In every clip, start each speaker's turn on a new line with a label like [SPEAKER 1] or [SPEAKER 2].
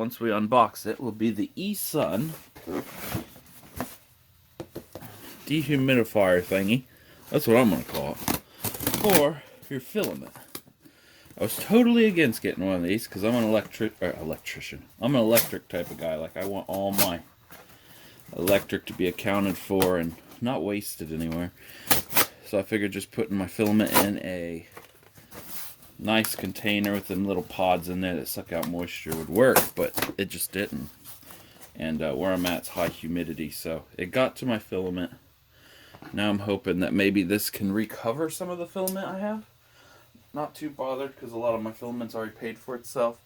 [SPEAKER 1] once we unbox it will be the eSUN dehumidifier thingy. That's what I'm going to call it. For your filament. I was totally against getting one of these because I'm an electrician. I'm an electric type of guy. Like, I want all my electric to be accounted for and not wasted anywhere. So I figured just putting my filament in a nice container with them little pods in there that suck out moisture would work, but it just didn't. And where I'm at is high humidity, so it got to my filament. Now I'm hoping that maybe this can recover some of the filament I have. Not too bothered because a lot of my filament's already paid for itself.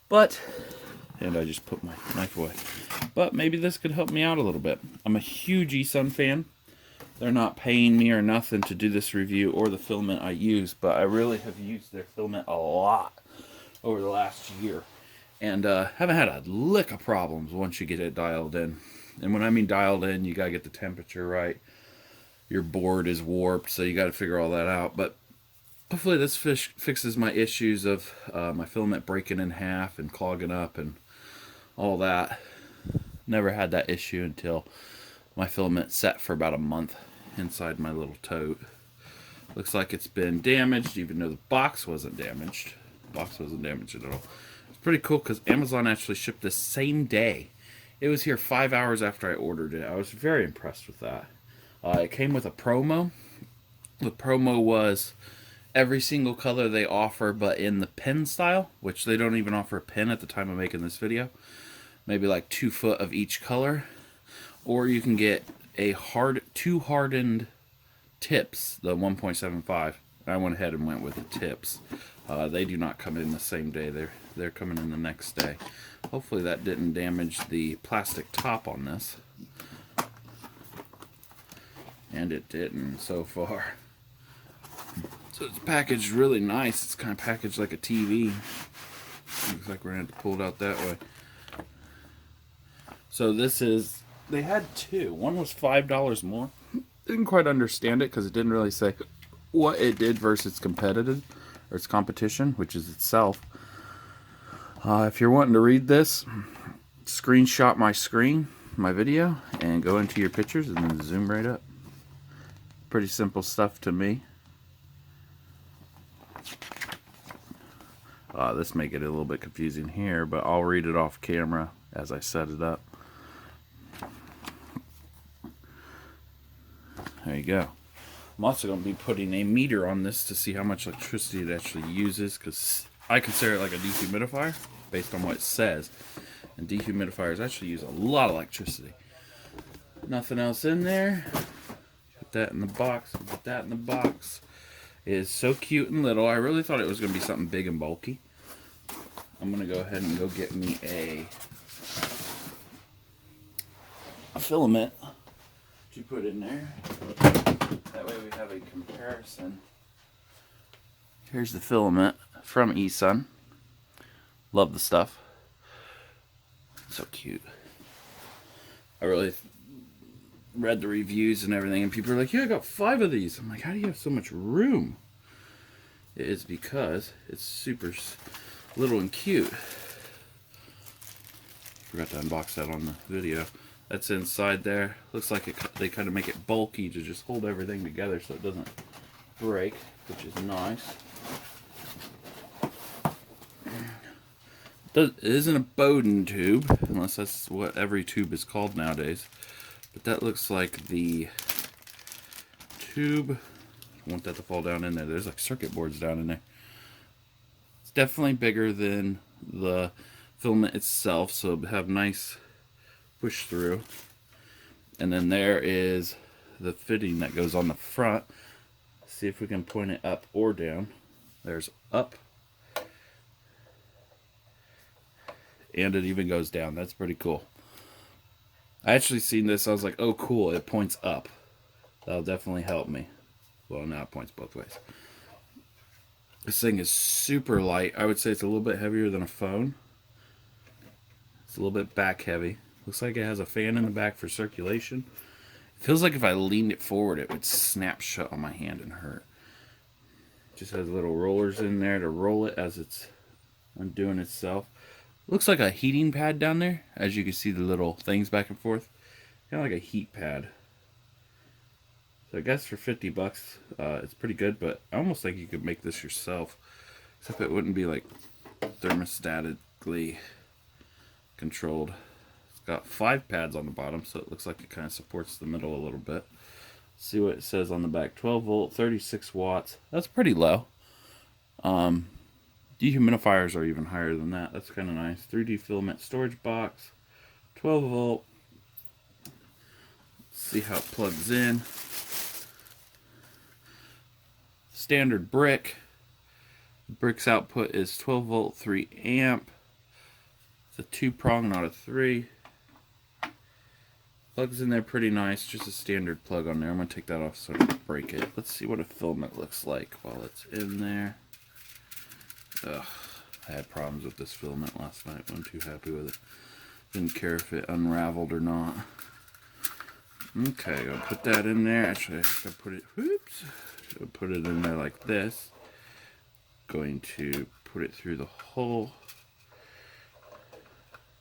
[SPEAKER 1] But, and I just put my knife away. But maybe this could help me out a little bit. I'm a huge eSUN fan. They're not paying me or nothing to do this review or the filament I use, but I really have used their filament a lot over the last year. And haven't had a lick of problems once you get it dialed in. And when I mean dialed in, you gotta get the temperature right. Your board is warped, so you gotta figure all that out. But hopefully this fixes my issues of my filament breaking in half and clogging up and all that. Never had that issue until my filament sat for about a month inside my little tote. Looks like it's been damaged, even though the box wasn't damaged. The box wasn't damaged at all. It's pretty cool because Amazon actually shipped the same day. It was here 5 hours after I ordered it. I was very impressed with that. It came with a promo. The promo was every single color they offer, but in the pen style, which they don't even offer a pen at the time of making this video. Maybe like 2 foot of each color. Or you can get a two hardened tips, the 1.75. I went ahead and went with the tips. They do not come in the same day. They're coming in the next day. Hopefully that didn't damage the plastic top on this. And it didn't so far. So it's packaged really nice. It's kind of packaged like a TV. Looks like we're going to have to pull it out that way. So this is, they had two. One was $5 more. Didn't quite understand it because it didn't really say what it did versus competitive or its competition, which is itself. If you're wanting to read this, screenshot my screen, my video, and go into your pictures and then zoom right up. Pretty simple stuff to me. This may get a little bit confusing here, but I'll read it off camera as I set it up. There you go. I'm also going to be putting a meter on this to see how much electricity it actually uses, because I consider it like a dehumidifier based on what it says. And dehumidifiers actually use a lot of electricity. Nothing else in there. Put that in the box. Put that in the box. It is so cute and little. I really thought it was going to be something big and bulky. I'm going to go ahead and go get me a filament to put in there. That way we have a comparison. Here's the filament from eSUN. Love the stuff. So cute. I really read the reviews and everything, and people are like, yeah, I got 5 of these. I'm like, how do you have so much room? It is because it's super little and cute. Forgot to unbox that on the video. That's inside there. Looks like they kind of make it bulky to just hold everything together so it doesn't break, which is nice. It isn't a Bowden tube, unless that's what every tube is called nowadays. But that looks like the tube. I want that to fall down in there. There's like circuit boards down in there. It's definitely bigger than the filament itself, so it'll have nice push through. And then there is the fitting that goes on the front. See if we can point it up or down. There's up. And it even goes down. That's pretty cool. I actually seen this. I was like, oh cool, it points up. That'll definitely help me. Well, now it points both ways. This thing is super light. I would say it's a little bit heavier than a phone. It's a little bit back heavy. Looks like it has a fan in the back for circulation. It feels like if I leaned it forward, it would snap shut on my hand and hurt. Just has little rollers in there to roll it as it's undoing itself. Looks like a heating pad down there. As you can see, the little things back and forth. Kind of like a heat pad. So I guess for 50 bucks, it's pretty good, but I almost think you could make this yourself. Except it wouldn't be like thermostatically controlled. It's got 5 pads on the bottom, so it looks like it kind of supports the middle a little bit. Let's see what it says on the back. 12 volt, 36 watts. That's pretty low. Dehumidifiers are even higher than that. That's kind of nice. 3D filament storage box. 12 volt. Let's see how it plugs in. Standard brick. The brick's output is 12 volt, 3 amp. It's a 2-prong, not a 3. Plugs in there pretty nice. Just a standard plug on there. I'm going to take that off so I don't break it. Let's see what a filament looks like while it's in there. Ugh, I had problems with this filament last night. I wasn't too happy with it. Didn't care if it unraveled or not. Okay, gonna put that in there. Actually, I gotta put it. Whoops. Gonna put it in there like this. Going to put it through the hole.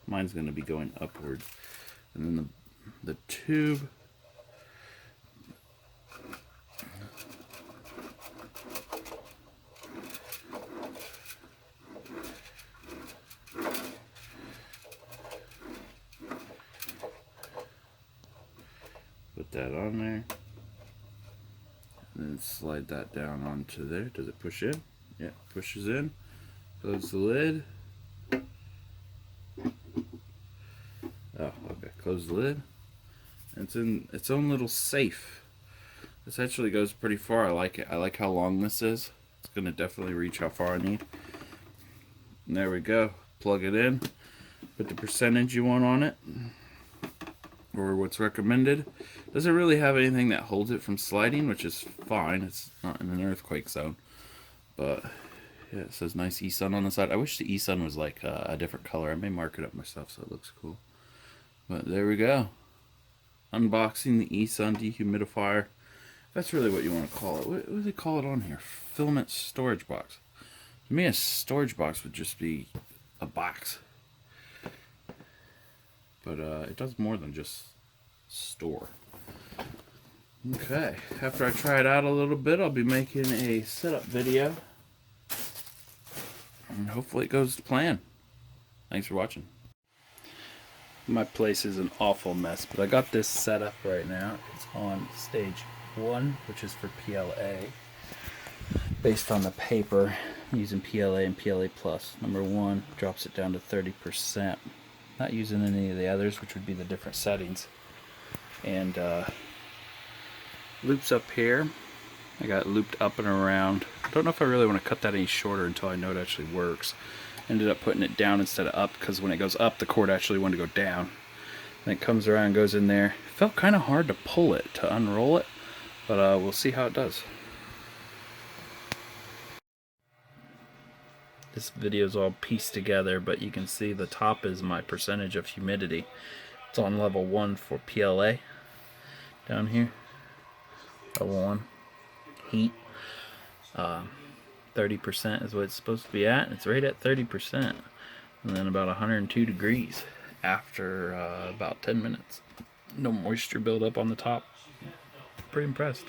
[SPEAKER 1] Mine's gonna be going upwards, and then the tube. Put that on there, and then slide that down onto there. Does it push in? Yeah, pushes in. Close the lid. Oh, okay. Close the lid. It's in its own little safe. This actually goes pretty far. I like it. I like how long this is. It's gonna definitely reach how far I need. And there we go. Plug it in. Put the percentage you want on it, or what's recommended. Doesn't really have anything that holds it from sliding, which is fine. It's not in an earthquake zone. But yeah, it says nice eSUN on the side. I wish the eSUN was like a different color. I may mark it up myself so it looks cool. But there we go. Unboxing the eSUN dehumidifier. That's really what you want to call it. What do they call it on here? Filament Storage Box. To me, a storage box would just be a box. But it does more than just store. Okay, after I try it out a little bit, I'll be making a setup video. And hopefully it goes to plan. Thanks for watching. My place is an awful mess, but I got this set up right now. It's on stage 1, which is for PLA. Based on the paper, using PLA and PLA+. Number 1 drops it down to 30%. Not using any of the others, which would be the different settings. And loops up here. I got looped up and around. I don't know if I really want to cut that any shorter until I know it actually works. Ended up putting it down instead of up, because when it goes up, the cord actually wanted to go down. And it comes around and goes in there. It felt kind of hard to pull it, to unroll it, but we'll see how it does. This video is all pieced together, but you can see the top is my percentage of humidity. It's on level 1 for PLA. Down here, level 1, heat. 30% is what it's supposed to be at. It's right at 30%. And then about 102 degrees after about 10 minutes. No moisture buildup on the top. Pretty impressed.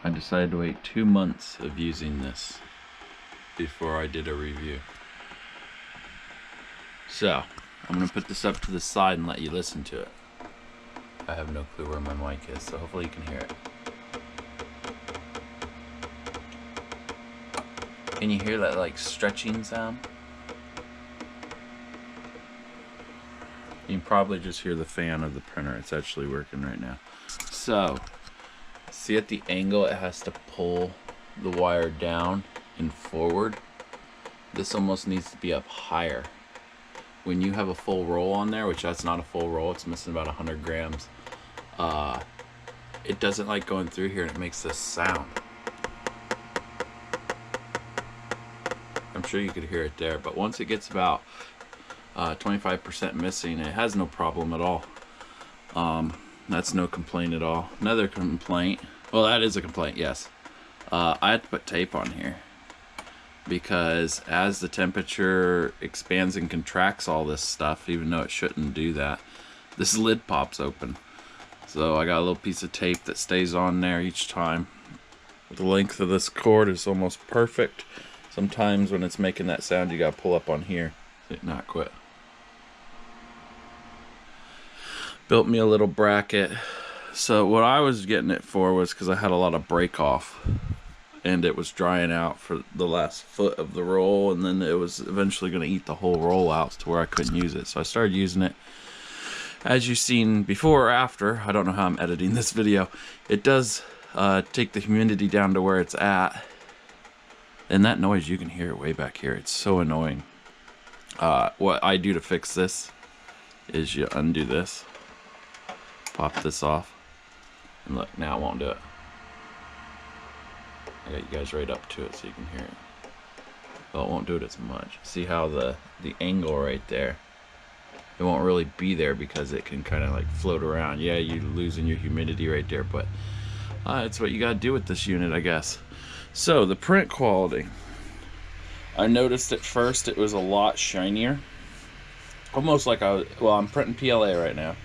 [SPEAKER 1] I decided to wait 2 months of using this before I did a review. So, I'm going to put this up to the side and let you listen to it. I have no clue where my mic is, so hopefully you can hear it. Can you hear that like stretching sound? You can probably just hear the fan of the printer. It's actually working right now. So, see at the angle it has to pull the wire down and forward? This almost needs to be up higher. When you have a full roll on there, which that's not a full roll, it's missing about 100 grams, it doesn't like going through here and it makes this sound. I'm sure you could hear it there, but once it gets about 25% missing, it has no problem at all. That's no complaint at all. Another complaint, well, that is a complaint, yes. I had to put tape on here. because as the temperature expands and contracts all this stuff, even though it shouldn't do that, this lid pops open. So I got a little piece of tape that stays on there each time. The length of this cord is almost perfect. Sometimes when it's making that sound, you gotta pull up on here. Not quit. Built me a little bracket. So what I was getting it for was because I had a lot of break off, and it was drying out for the last foot of the roll, and then it was eventually going to eat the whole roll out to where I couldn't use it. So I started using it. As you've seen before or after, I don't know how I'm editing this video, it does take the humidity down to where it's at. And that noise, you can hear it way back here. It's so annoying. What I do to fix this is you undo this, pop this off, and look, now it won't do it. I got you guys right up to it so you can hear it. Well, it won't do it as much. See how the angle right there, it won't really be there because it can kind of like float around. Yeah, you're losing your humidity right there, but it's what you gotta do with this unit, I guess. So the print quality, I noticed at first it was a lot shinier, almost like I'm printing PLA right now.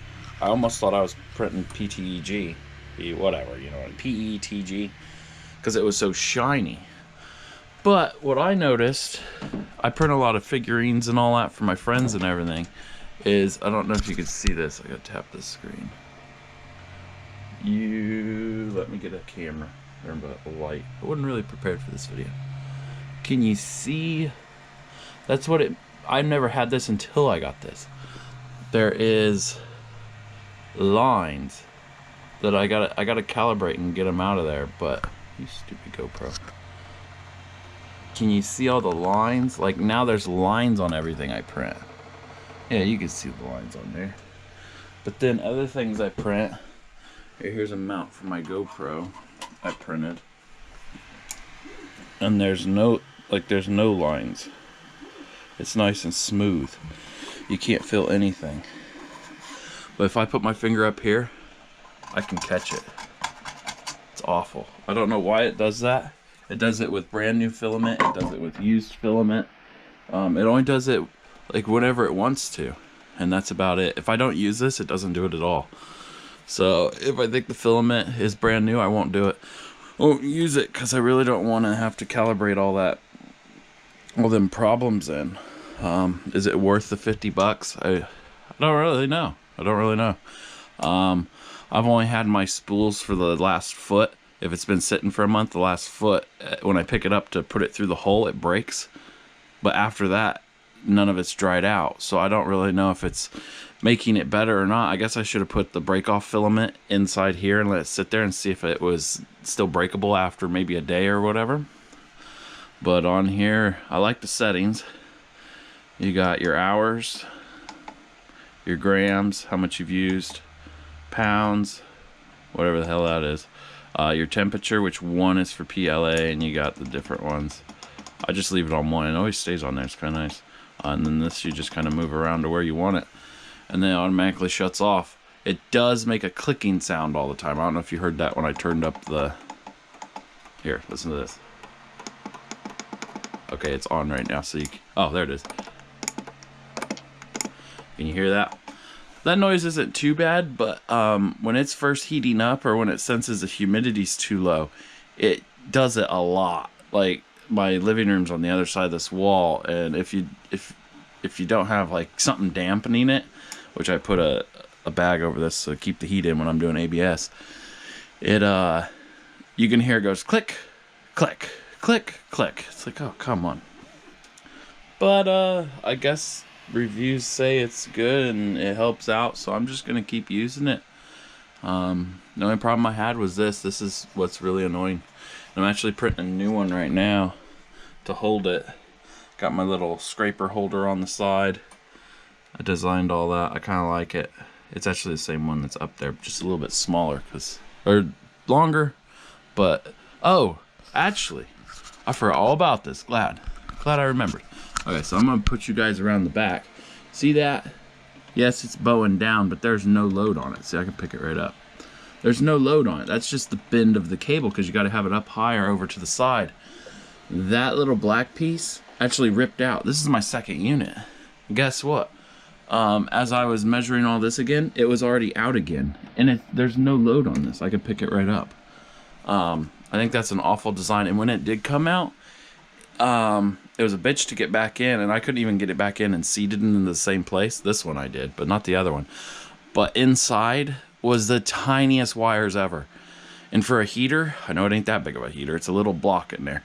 [SPEAKER 1] I almost thought I was printing PTEG, whatever, you know, PETG, because it was so shiny. But what I noticed, I print a lot of figurines and all that for my friends and everything, is, I don't know if you can see this, I gotta tap this screen. You let me get a camera or a light. I wasn't really prepared for this video. Can you see? That's what it, I never had this until I got this. There is lines that I gotta calibrate and get them out of there, but you stupid GoPro. Can you see all the lines? Like now there's lines on everything I print. Yeah, you can see the lines on there. But then other things I print, here's a mount for my GoPro I printed. And there's no lines. It's nice and smooth. You can't feel anything. But if I put my finger up here, I can catch it. It's awful. I don't know why it does that. It does it with brand new filament. It does it with used filament. It only does it like whenever it wants to. And that's about it. If I don't use this, it doesn't do it at all. So if I think the filament is brand new, I won't do it. I won't use it because I really don't want to have to calibrate all them problems in. Is it worth the 50 bucks? I don't really know. I've only had my spools for the last foot. If it's been sitting for a month, the last foot, when I pick it up to put it through the hole, it breaks. But after that, none of it's dried out. So I don't really know if it's making it better or not. I guess I should have put the break off filament inside here and let it sit there and see if it was still breakable after maybe a day or whatever. But on here, I like the settings. You got your hours, your grams, how much you've used, pounds, whatever the hell that is, your temperature, which one is for PLA, and you got the different ones. I just leave it on one. It always stays on there. It's kind of nice. And then this, you just kind of move around to where you want it, and then it automatically shuts off. It does make a clicking sound all the time. I don't know if you heard that when I turned up the... Here, listen to this. Okay, it's on right now, so you... Oh, there it is. Can you hear that? That noise isn't too bad, but when it's first heating up or when it senses the humidity's too low, it does it a lot. Like, my living room's on the other side of this wall, and if you don't have like something dampening it, which I put a bag over this to keep the heat in when I'm doing ABS, it you can hear it goes click, click, click, click. It's like, oh, come on. But I guess reviews say it's good and it helps out, so I'm just gonna keep using it. The only problem I had was this. This is what's really annoying. I'm actually printing a new one right now to hold it. Got my little scraper holder on the side. I designed all that. I kind of like it. It's actually the same one that's up there, just a little bit smaller, or longer. But oh, actually, I forgot all about this. Glad I remembered. Okay, so I'm gonna put you guys around the back. See that? Yes, it's bowing down, but there's no load on it. See, I can pick it right up. There's no load on it. That's just the bend of the cable because you got to have it up higher over to the side. that little black piece actually ripped out. This is my second unit. Guess what? As I was measuring all this again, it was already out again. And there's no load on this. I could pick it right up. I think that's an awful design. And when it did come out, it was a bitch to get back in. And I couldn't even get it back in and seat it in the same place. This one I did, but not the other one. But inside was the tiniest wires ever. And for a heater, I know it ain't that big of a heater. It's a little block in there.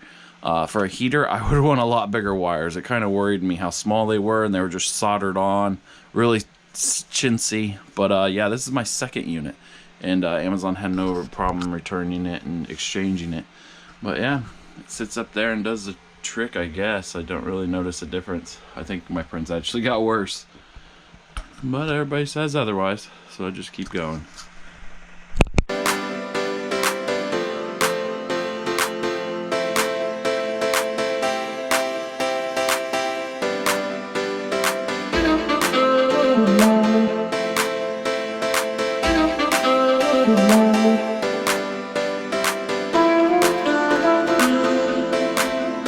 [SPEAKER 1] For a heater, I would want a lot bigger wires. It kind of worried me how small they were, and they were just soldered on, really chintzy. But yeah, this is my second unit, and Amazon had no problem returning it and exchanging it. But yeah, it sits up there and does the trick, I guess. I don't really notice a difference. I think my prints actually got worse, but everybody says otherwise, so I just keep going.